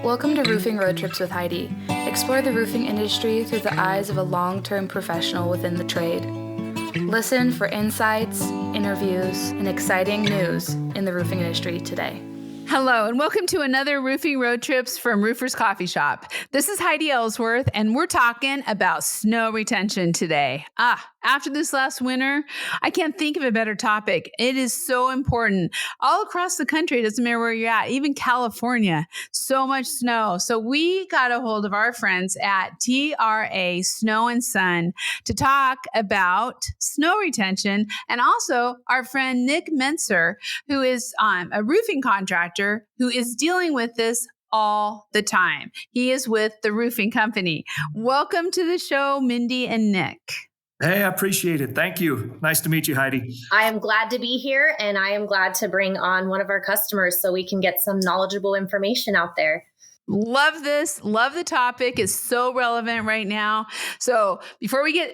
Welcome to Roofing Road Trips with Heidi. Explore the roofing industry through the eyes of a long-term professional within the trade. Listen for insights, interviews, and exciting news in the roofing industry today. Hello, and welcome to another Roofing Road Trips from Roofers Coffee Shop. This is Heidi Ellsworth, and we're talking about snow retention today. After this last winter, I can't think of a better topic. It is so important. All across the country, it doesn't matter where you're at, even California, so much snow. So we got a hold of our friends at TRA Snow and Sun to talk about snow retention, and also our friend Nick Mentzer, who is a roofing contractor who is dealing with this all the time. He is with the roofing company. Welcome to the show, Mindy and Nick. Hey, I appreciate it. Thank you. Nice to meet you, Heidi. I am glad to be here, and I am glad to bring on one of our customers so we can get some knowledgeable information out there. Love this. Love the topic. It's so relevant right now. So before we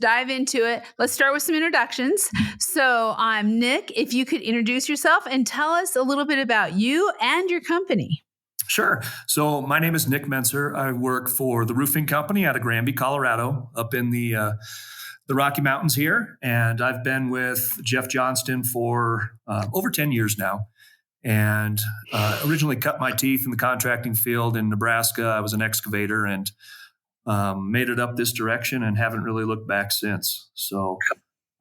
dive into it, let's start with some introductions. So Nick, if you could introduce yourself and tell us a little bit about you and your company. Sure. So my name is Nick Mentzer. I work for the roofing company out of Granby, Colorado, up in the Rocky Mountains here. And I've been with Jeff Johnston for over 10 years now. And originally cut my teeth in the contracting field in Nebraska. I was an excavator and made it up this direction and haven't really looked back since. So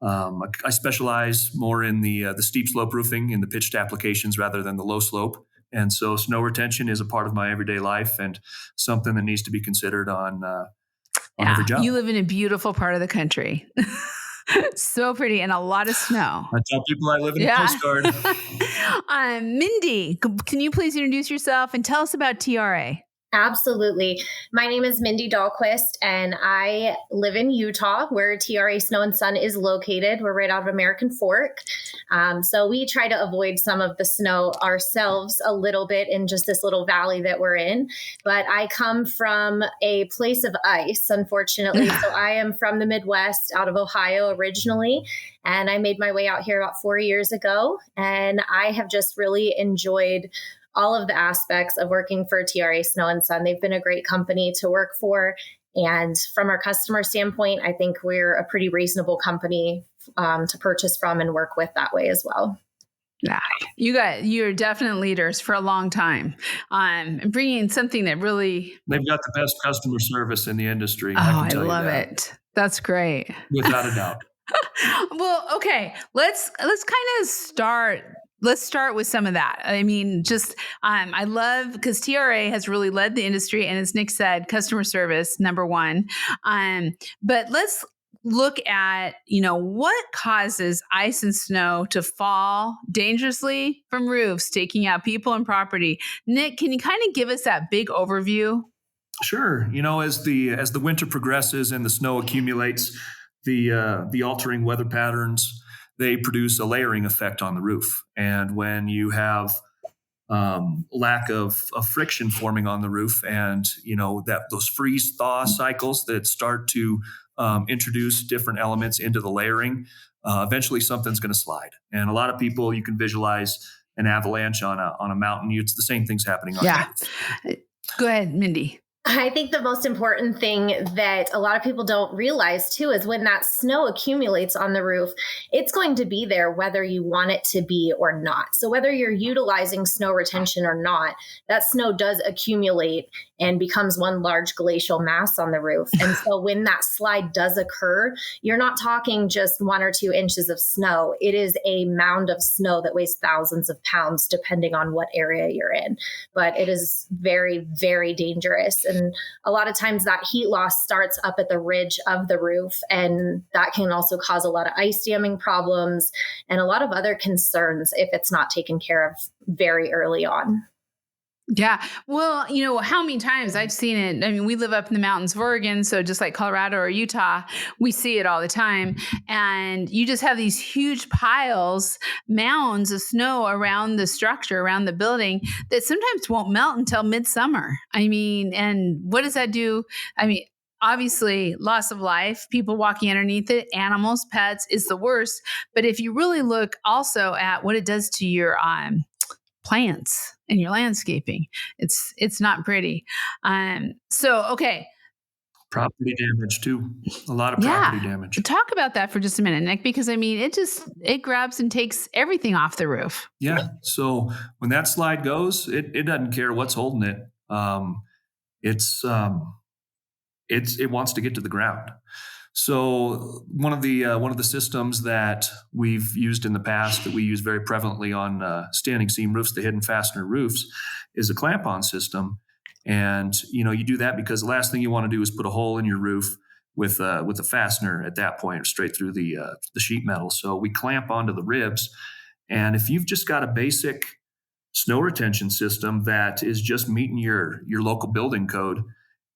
I specialize more in the steep slope roofing, in the pitched applications rather than the low slope. And so snow retention is a part of my everyday life and something that needs to be considered on every job. You live in a beautiful part of the country. So pretty and a lot of snow. I tell people I live in a postcard. Mindy, can you please introduce yourself and tell us about TRA? Absolutely. My name is Mindy Dahlquist, and I live in Utah, where TRA Snow and Sun is located. We're right out of American Fork. So we try to avoid some of the snow ourselves a little bit in just this little valley that we're in. But I come from a place of ice, unfortunately. So I am from the Midwest, out of Ohio originally. And I made my way out here about 4 years ago. And I have just really enjoyed all of the aspects of working for TRA Snow and Sun. They've been a great company to work for. And from our customer standpoint, I think we're a pretty reasonable company to purchase from and work with that way as well. Yeah, you're definite leaders for a long time. Bringing something that really... They've got the best customer service in the industry. I love it. That's great. Without a doubt. Well, okay, let's kind of start. Let's start with some of that. I mean, I love, because TRA has really led the industry, and as Nick said, customer service, number one. But let's look at, what causes ice and snow to fall dangerously from roofs, taking out people and property. Nick, can you kind of give us that big overview? Sure. As the winter progresses and the snow accumulates, the altering weather patterns, they produce a layering effect on the roof. And when you have lack of friction forming on the roof and, those freeze thaw cycles that start to introduce different elements into the layering, eventually something's going to slide. And a lot of people, you can visualize an avalanche on a mountain. It's the same thing's happening on the roof. Go ahead, Mindy. I think the most important thing that a lot of people don't realize too is when that snow accumulates on the roof, it's going to be there whether you want it to be or not. So whether you're utilizing snow retention or not, that snow does accumulate and becomes one large glacial mass on the roof. And so when that slide does occur, you're not talking just 1 or 2 inches of snow. It is a mound of snow that weighs thousands of pounds, depending on what area you're in. But it is very, very dangerous. And a lot of times that heat loss starts up at the ridge of the roof, and that can also cause a lot of ice damming problems and a lot of other concerns if it's not taken care of very early on. Yeah. Well, how many times I've seen it. I mean, we live up in the mountains of Oregon, so just like Colorado or Utah, we see it all the time. And you just have these huge piles, mounds of snow around the structure, around the building that sometimes won't melt until midsummer. I mean, and what does that do? I mean, obviously, loss of life, people walking underneath it, animals, pets is the worst. But if you really look also at what it does to your plants in your landscaping. It's not pretty. Okay. Property damage too. A lot of property damage. Talk about that for just a minute, Nick, because it grabs and takes everything off the roof. Yeah. So when that slide goes, it doesn't care what's holding it. It wants to get to the ground. So one of the systems that we've used in the past, that we use very prevalently on standing seam roofs, the hidden fastener roofs, is a clamp-on system. And you do that because the last thing you want to do is put a hole in your roof with a fastener at that point, or straight through the sheet metal. So we clamp onto the ribs. And if you've just got a basic snow retention system that is just meeting your local building code,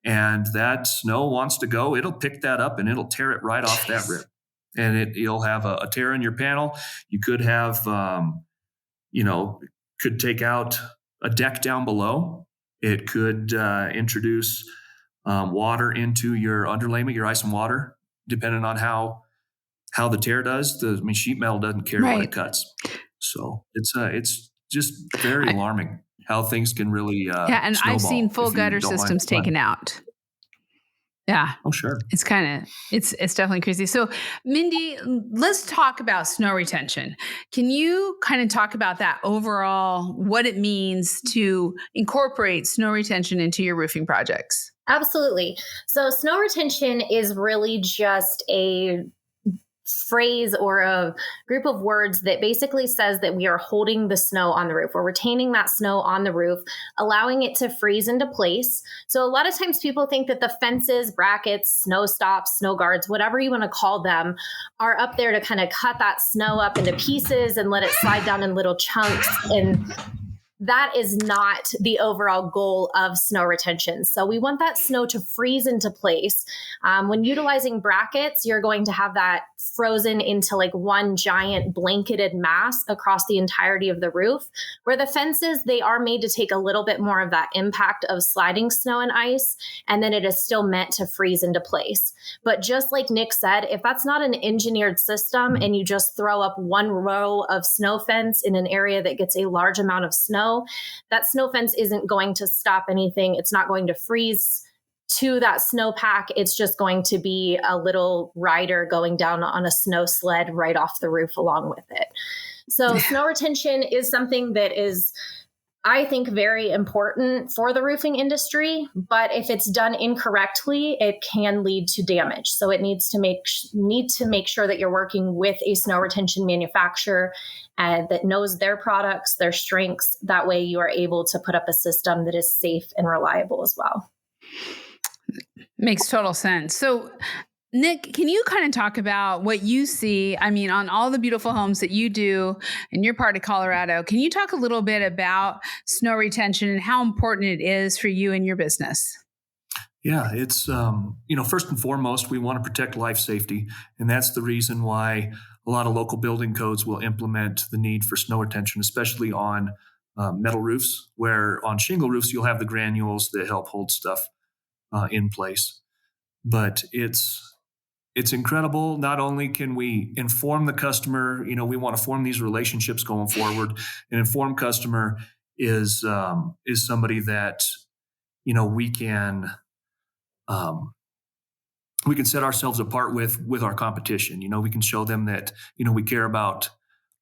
and that snow wants to go, it'll pick that up and it'll tear it right off that rib. And you'll have a tear in your panel. You could have, could take out a deck down below. It could introduce water into your underlayment, your ice and water, depending on how the tear does. Sheet metal doesn't care what it cuts. So it's just very alarming how things can really and I've seen full gutter systems taken out. Yeah. Oh, sure. It's definitely crazy. So, Mindy, let's talk about snow retention. Can you kind of talk about that overall, what it means to incorporate snow retention into your roofing projects? Absolutely. So snow retention is really just a phrase or a group of words that basically says that we are holding the snow on the roof. We're retaining that snow on the roof, allowing it to freeze into place. So a lot of times people think that the fences, brackets, snow stops, snow guards, whatever you want to call them, are up there to kind of cut that snow up into pieces and let it slide down in little chunks. And that is not the overall goal of snow retention. So we want that snow to freeze into place. When utilizing brackets, you're going to have that frozen into like one giant blanketed mass across the entirety of the roof. Where the fences, they are made to take a little bit more of that impact of sliding snow and ice, and then it is still meant to freeze into place. But just like Nick said, if that's not an engineered system and you just throw up one row of snow fence in an area that gets a large amount of snow, that snow fence isn't going to stop anything. It's not going to freeze to that snowpack. It's just going to be a little rider going down on a snow sled right off the roof along with it. So snow retention is something that is, I think, very important for the roofing industry, but if it's done incorrectly, it can lead to damage. So it needs to make sure that you're working with a snow retention manufacturer that knows their products, their strengths. That way you are able to put up a system that is safe and reliable as well. Makes total sense. So, Nick, can you kind of talk about what you see? On all the beautiful homes that you do in your part of Colorado, can you talk a little bit about snow retention and how important it is for you and your business? Yeah, it's, first and foremost, we want to protect life safety. And that's the reason why a lot of local building codes will implement the need for snow retention, especially on metal roofs, where on shingle roofs, you'll have the granules that help hold stuff in place. But it's incredible. Not only can we inform the customer, we want to form these relationships going forward. An informed customer is somebody that, we can set ourselves apart with our competition. We can show them that, we care about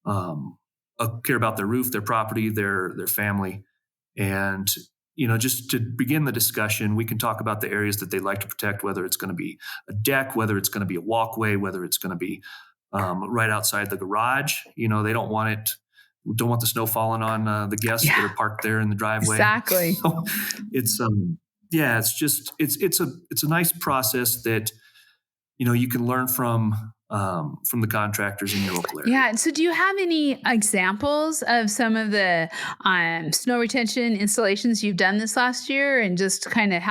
their roof, their property, their family. And, just to begin the discussion, we can talk about the areas that they'd like to protect, whether it's going to be a deck, whether it's going to be a walkway, whether it's going to be right outside the garage. They don't want the snow falling on the guests that are parked there in the driveway. Exactly. So it's a nice process that, you can learn from the contractors in your local area. Yeah. So do you have any examples of some of the snow retention installations you've done this last year, and just kind of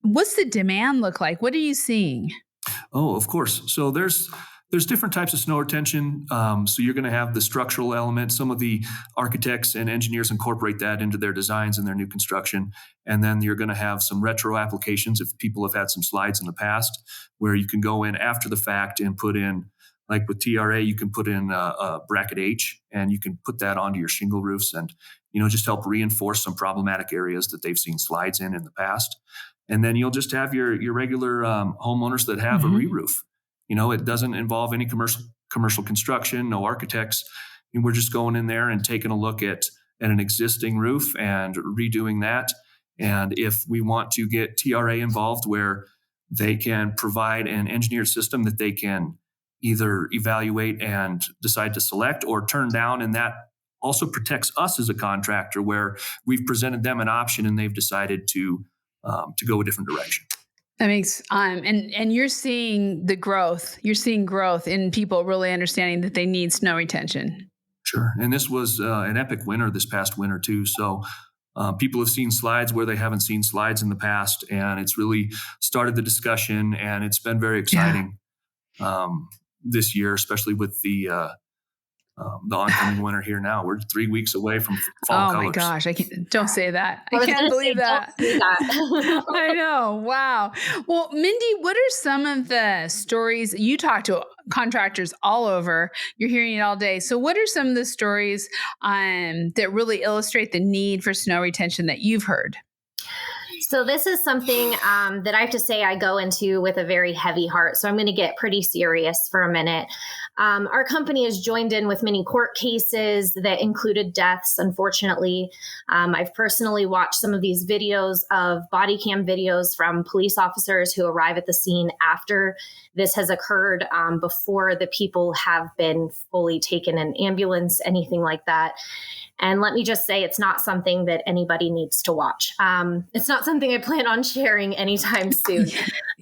what's the demand look like? What are you seeing? Oh, of course. So there's different types of snow retention. So you're going to have the structural element. Some of the architects and engineers incorporate that into their designs and their new construction. And then you're going to have some retro applications if people have had some slides in the past, where you can go in after the fact and put in Like with TRA, you can put in a bracket H, and you can put that onto your shingle roofs and, just help reinforce some problematic areas that they've seen slides in the past. And then you'll just have your regular homeowners that have a re-roof. It doesn't involve any commercial construction, no architects. And we're just going in there and taking a look at an existing roof and redoing that. And if we want to get TRA involved, where they can provide an engineered system that they can either evaluate and decide to select or turn down, and that also protects us as a contractor, where we've presented them an option and they've decided to go a different direction. That makes and you're seeing the growth. You're seeing growth in people really understanding that they need snow retention. Sure, and this was an epic winter this past winter too. So people have seen slides where they haven't seen slides in the past, and it's really started the discussion, and it's been very exciting this year, especially with the oncoming winter here now. We're 3 weeks away from fall colors. Oh my gosh. Don't say that. I can't believe that. I know. Wow. Well, Mindy, what are some of the stories you talk to contractors all over? You're hearing it all day. So what are some of the stories that really illustrate the need for snow retention that you've heard? So this is something that I have to say I go into with a very heavy heart. So I'm going to get pretty serious for a minute. Our company has joined in with many court cases that included deaths, unfortunately. I've personally watched some of these videos of body cam videos from police officers who arrive at the scene after this has occurred, before the people have been fully taken in ambulance, anything like that. And let me just say, it's not something that anybody needs to watch. It's not something I plan on sharing anytime soon.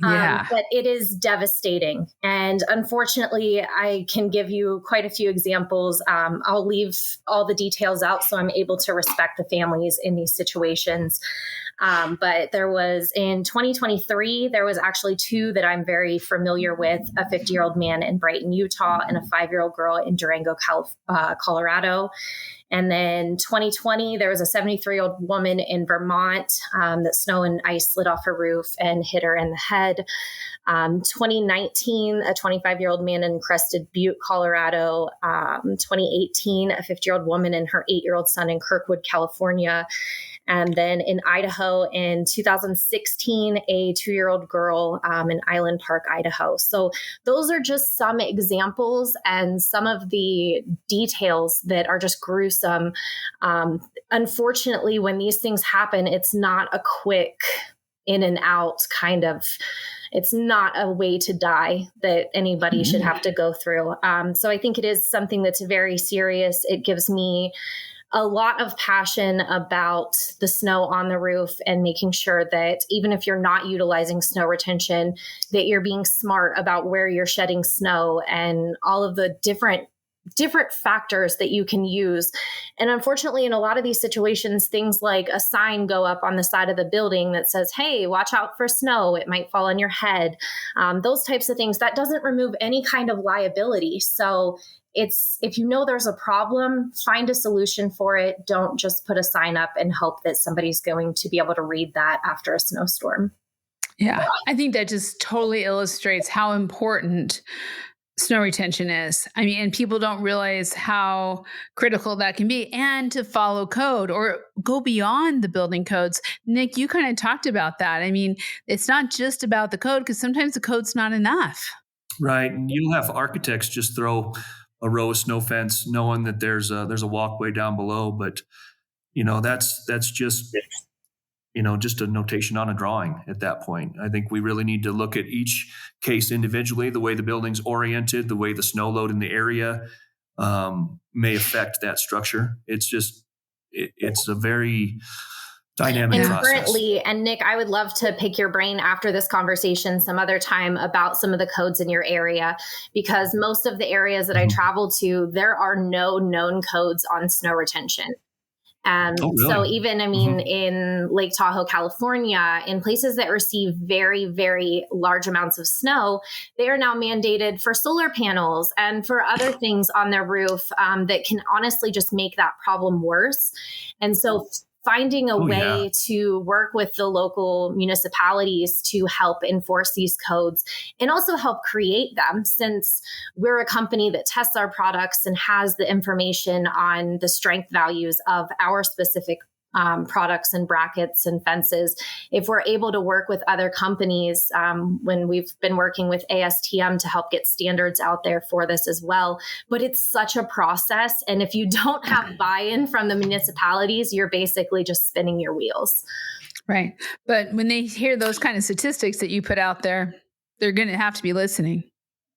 But it is devastating. And unfortunately, I can give you quite a few examples. I'll leave all the details out so I'm able to respect the families in these situations. But there was in 2023, there was actually two that I'm very familiar with, a 50-year-old man in Brighton, Utah, and a 5-year-old girl in Durango, Colorado. And then 2020, there was a 73-year-old woman in Vermont that snow and ice slid off her roof and hit her in the head. 2019, a 25-year-old man in Crested Butte, Colorado. 2018, a 50-year-old woman and her 8-year-old son in Kirkwood, California. And then in Idaho in 2016, a 2-year-old girl in Island Park, Idaho. So those are just some examples and some of the details that are just gruesome. Unfortunately, when these things happen, it's not a quick in and out kind of, it's not a way to die that anybody should have to go through. So I think it is something that's very serious. It gives me a lot of passion about the snow on the roof and making sure that even if you're not utilizing snow retention, that you're being smart about where you're shedding snow and all of the different factors that you can use. And unfortunately, in a lot of these situations, things like a sign go up on the side of the building that says, hey, watch out for snow. It might fall on your head. Those types of things, that doesn't remove any kind of liability. So if you know there's a problem, find a solution for it. Don't just put a sign up and hope that somebody's going to be able to read that after a snowstorm. Yeah, I think that just totally illustrates how important snow retention is. I mean, and people don't realize how critical that can be, and to follow code or go beyond the building codes. Nick, you kind of talked about that. I mean, it's not just about the code, because sometimes the code's not enough. Right. And you'll have architects just throw a row of snow fence knowing that there's a walkway down below. But, that's just, just a notation on a drawing at that point. I think we really need to look at each case individually, the way the building's oriented, the way the snow load in the area may affect that structure. It's a very dynamic process. Currently, and Nick, I would love to pick your brain after this conversation some other time about some of the codes in your area, because most of the areas that I travel to, there are no known codes on snow retention. Really? So even, in Lake Tahoe, California, in places that receive very, very large amounts of snow, they are now mandated for solar panels and for other things on their roof that can honestly just make that problem worse. And so finding a way to work with the local municipalities to help enforce these codes and also help create them, since we're a company that tests our products and has the information on the strength values of our specific products and brackets and fences. If we're able to work with other companies, when we've been working with ASTM to help get standards out there for this as well. But it's such a process. And if you don't have buy-in from the municipalities, you're basically just spinning your wheels. Right. But when they hear those kind of statistics that you put out there, they're going to have to be listening.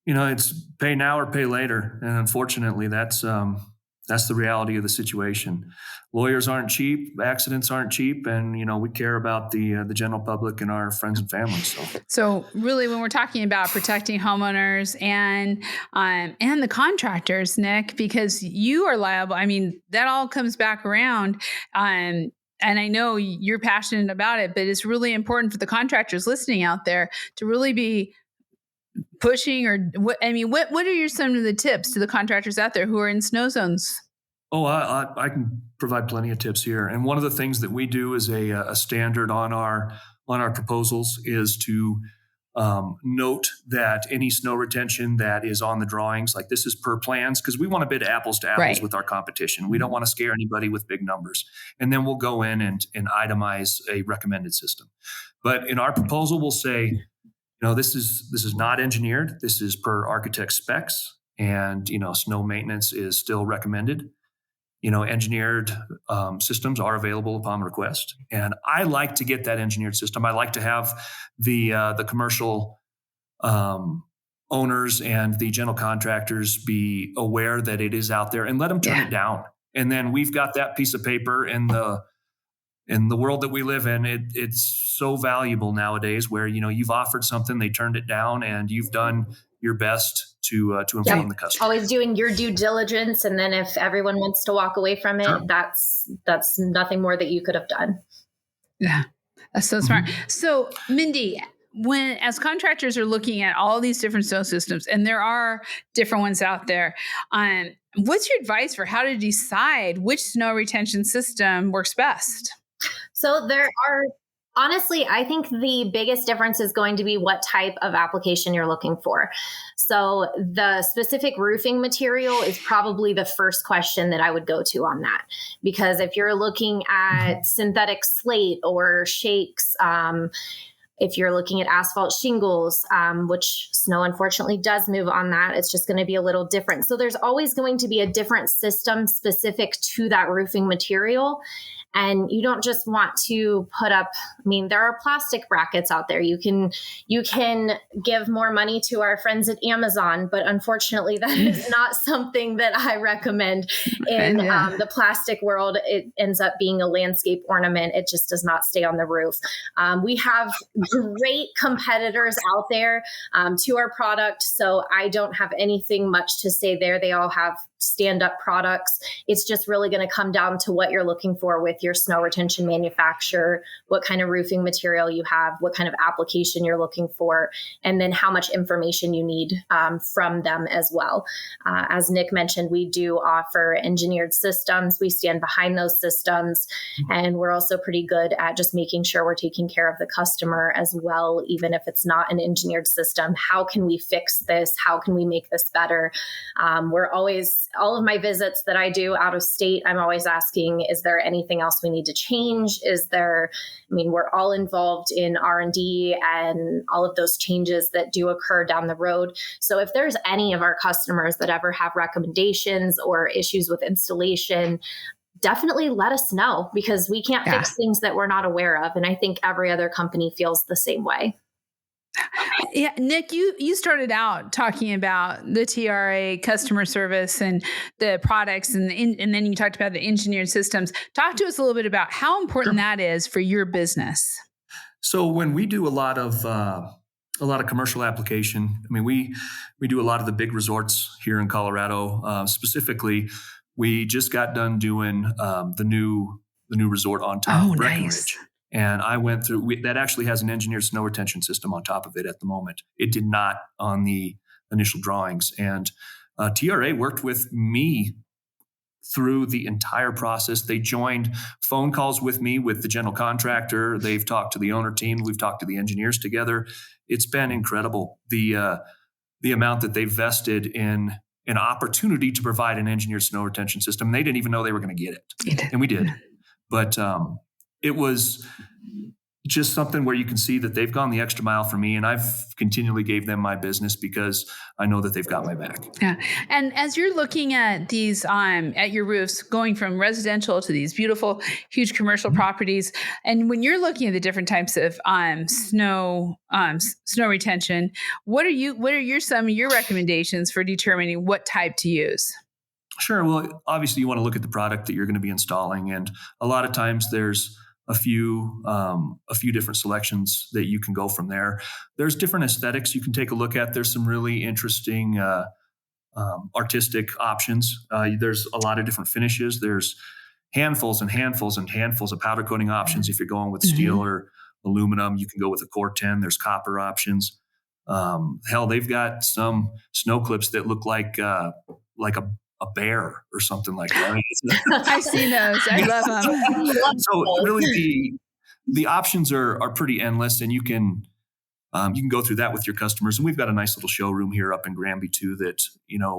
It's pay now or pay later. And unfortunately, that's the reality of the situation. Lawyers aren't cheap, accidents aren't cheap, and we care about the general public and our friends and family. So really, when we're talking about protecting homeowners and the contractors, Nick, because you are liable. I mean, that all comes back around. And I know you're passionate about it, but it's really important for the contractors listening out there to really be pushing, or what are some of the tips to the contractors out there who are in snow zones? Oh, I can provide plenty of tips here. And one of the things that we do as a standard on our proposals is to note that any snow retention that is on the drawings, like this is per plans, because we want to bid apples to apples with our competition. We don't want to scare anybody with big numbers. And then we'll go in and itemize a recommended system. But in our proposal, we'll say, this is not engineered. This is per architect specs, and snow maintenance is still recommended. Engineered systems are available upon request, and I like to get that engineered system. I like to have the commercial owners and the general contractors be aware that it is out there, and let them turn it down. And then we've got that piece of paper in the world that we live in. It's so valuable nowadays, where you've offered something, they turned it down, and you've done your best to inform the customer. Always doing your due diligence, and then if everyone wants to walk away from it, that's nothing more that you could have done. Yeah, that's so smart. So, Mindy, as contractors are looking at all these different snow systems, and there are different ones out there, what's your advice for how to decide which snow retention system works best? So there are, honestly, I think the biggest difference is going to be what type of application you're looking for. So the specific roofing material is probably the first question that I would go to on that. Because if you're looking at synthetic slate or shakes, if you're looking at asphalt shingles, which snow unfortunately does move on that, it's just going to be a little different. So there's always going to be a different system specific to that roofing material. And you don't just want to put up, there are plastic brackets out there. You can give more money to our friends at Amazon, but unfortunately that is not something that I recommend in the plastic world. It ends up being a landscape ornament. It just does not stay on the roof. We have great competitors out there to our product. So I don't have anything much to say there. They all have stand-up products. It's just really going to come down to what you're looking for with your snow retention manufacturer, what kind of roofing material you have, what kind of application you're looking for, and then how much information you need from them as well. As Nick mentioned, we do offer engineered systems. We stand behind those systems, and we're also pretty good at just making sure we're taking care of the customer as well, even if it's not an engineered system. How can we fix this? How can we make this better? We're always, all of my visits that I do out of state, I'm always asking, is there anything else we need to change? We're all involved in R&D and all of those changes that do occur down the road. So if there's any of our customers that ever have recommendations or issues with installation, definitely let us know, because we can't fix things that we're not aware of. And I think every other company feels the same way. Yeah, Nick, you started out talking about the TRA customer service and the products, and then you talked about the engineered systems. Talk to us a little bit about how important that is for your business. So when we do a lot of commercial application, we do a lot of the big resorts here in Colorado. Specifically, we just got done doing the new resort on top of Breckenridge. And I went through, that actually has an engineered snow retention system on top of it at the moment. It did not on the initial drawings. And TRA worked with me through the entire process. They joined phone calls with me, with the general contractor. They've talked to the owner team. We've talked to the engineers together. It's been incredible. The amount that they've vested in an opportunity to provide an engineered snow retention system. They didn't even know they were going to get it. And we did. But it was just something where you can see that they've gone the extra mile for me, and I've continually gave them my business because I know that they've got my back. Yeah. And as you're looking at these, at your roofs, going from residential to these beautiful, huge commercial properties, and when you're looking at the different types of snow retention, what are some of your recommendations for determining what type to use? Sure. Well, obviously you want to look at the product that you're going to be installing, and a lot of times there's a few different selections that you can go from there. There's different aesthetics you can take a look at. There's some really interesting artistic options. There's a lot of different finishes. There's handfuls and handfuls and handfuls of powder coating options. If you're going with steel or aluminum, you can go with a Core 10. There's copper options. Hell, they've got some snow clips that look like a bear or something like that. I've seen those. I love them. So really the options are pretty endless, and you can go through that with your customers. And we've got a nice little showroom here up in Granby too that,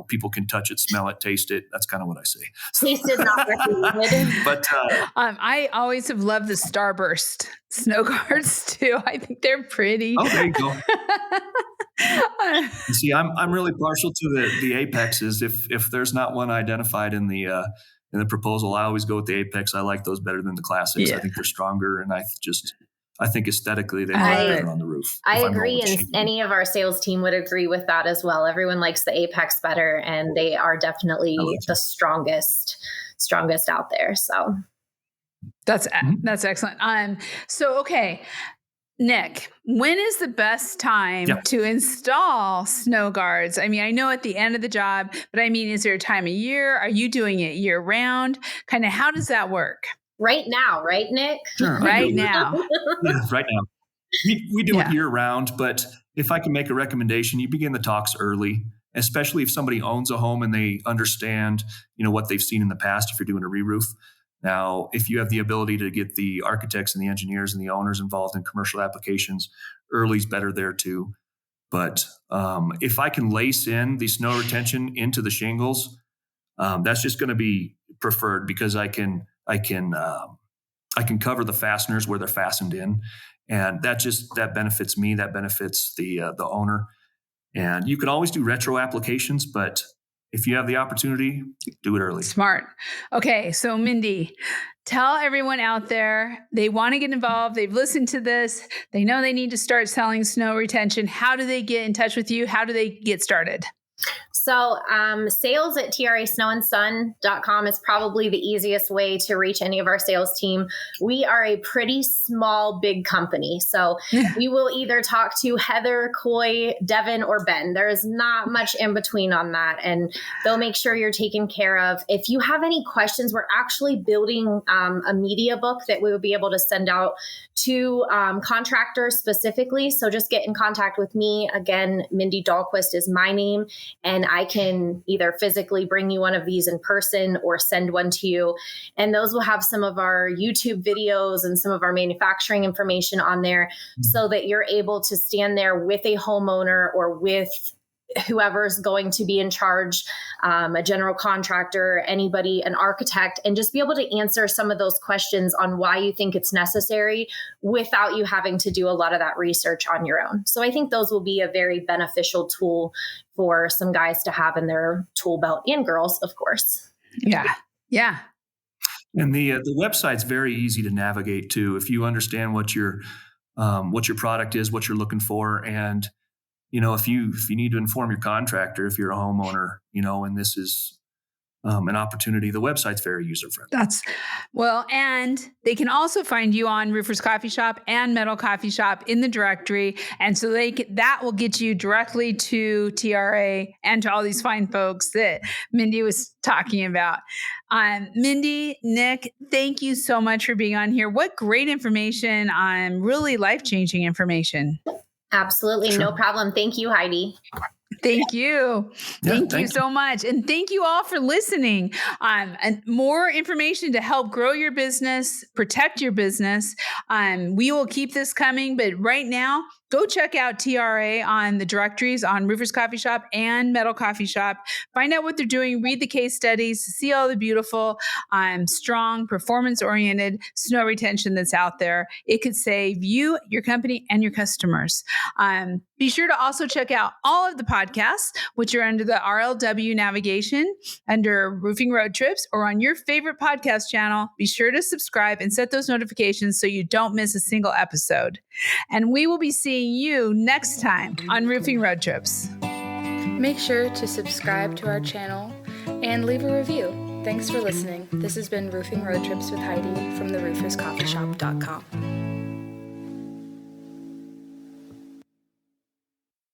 people can touch it, smell it, taste it. That's kind of what I say. Taste it, not recommended. But I always have loved the Starburst snow guards too. I think they're pretty. Oh, there you go. You see, I'm really partial to the Apexes. If there's not one identified in the proposal, I always go with the Apex. I like those better than the Classics. Yeah. I think they're stronger, and I think aesthetically they look better on the roof. I agree, and any of our sales team would agree with that as well. Everyone likes the Apex better, and they are definitely the strongest out there. So that's excellent. So okay. Nick, when is the best time to install snow guards? I mean, I know at the end of the job, but I mean, is there a time of year? Are you doing it year round? Kind of how does that work? Right now, right, Nick? Sure, right now. Yeah, right now. We do it year round, but if I can make a recommendation, you begin the talks early, especially if somebody owns a home and they understand, what they've seen in the past if you're doing a re-roof. Now, if you have the ability to get the architects and the engineers and the owners involved in commercial applications, early's better there too. But if I can lace in the snow retention into the shingles, that's just going to be preferred because I can cover the fasteners where they're fastened in, and that benefits me. That benefits the owner. And you can always do retro applications, but if you have the opportunity, do it early. Smart. Okay. So Mindy, tell everyone out there, they want to get involved. They've listened to this. They know they need to start selling snow retention. How do they get in touch with you? How do they get started? So sales at trasnowandson.com is probably the easiest way to reach any of our sales team. We are a pretty small, big company. So you will either talk to Heather, Coy, Devin, or Ben. There is not much in between on that. And they'll make sure you're taken care of. If you have any questions, we're actually building a media book that we will be able to send out to contractors specifically. So just get in contact with me. Again, Mindy Dahlquist is my name. And I can either physically bring you one of these in person or send one to you. And those will have some of our YouTube videos and some of our manufacturing information on there so that you're able to stand there with a homeowner or with whoever's going to be in charge, a general contractor, anybody, an architect, and just be able to answer some of those questions on why you think it's necessary without you having to do a lot of that research on your own. So I think those will be a very beneficial tool for some guys to have in their tool belt, and girls, of course. Yeah. Yeah. And the website's very easy to navigate too. If you understand what your product is, what you're looking for, and if you need to inform your contractor, if you're a homeowner, and this is an opportunity, the website's very user-friendly. And they can also find you on Roofers Coffee Shop and Metal Coffee Shop in the directory. And so that will get you directly to TRA and to all these fine folks that Mindy was talking about. Mindy, Nick, thank you so much for being on here. What great information, really life-changing information. Absolutely. Sure. No problem. Thank you, Heidi. Thank you. Thank you so much. And thank you all for listening. And more information to help grow your business, protect your business. We will keep this coming, but right now, go check out TRA on the directories on Roofers Coffee Shop and Metal Coffee Shop. Find out what they're doing, read the case studies, see all the beautiful, strong, performance-oriented snow retention that's out there. It could save you, your company, and your customers. Be sure to also check out all of the podcasts, which are under the RLW navigation, under Roofing Road Trips, or on your favorite podcast channel. Be sure to subscribe and set those notifications so you don't miss a single episode. And we will be seeing you next time on Roofing Road Trips. Make sure to subscribe to our channel and leave a review. Thanks for listening. This has been Roofing Road Trips with Heidi from therooferscoffeeshop.com.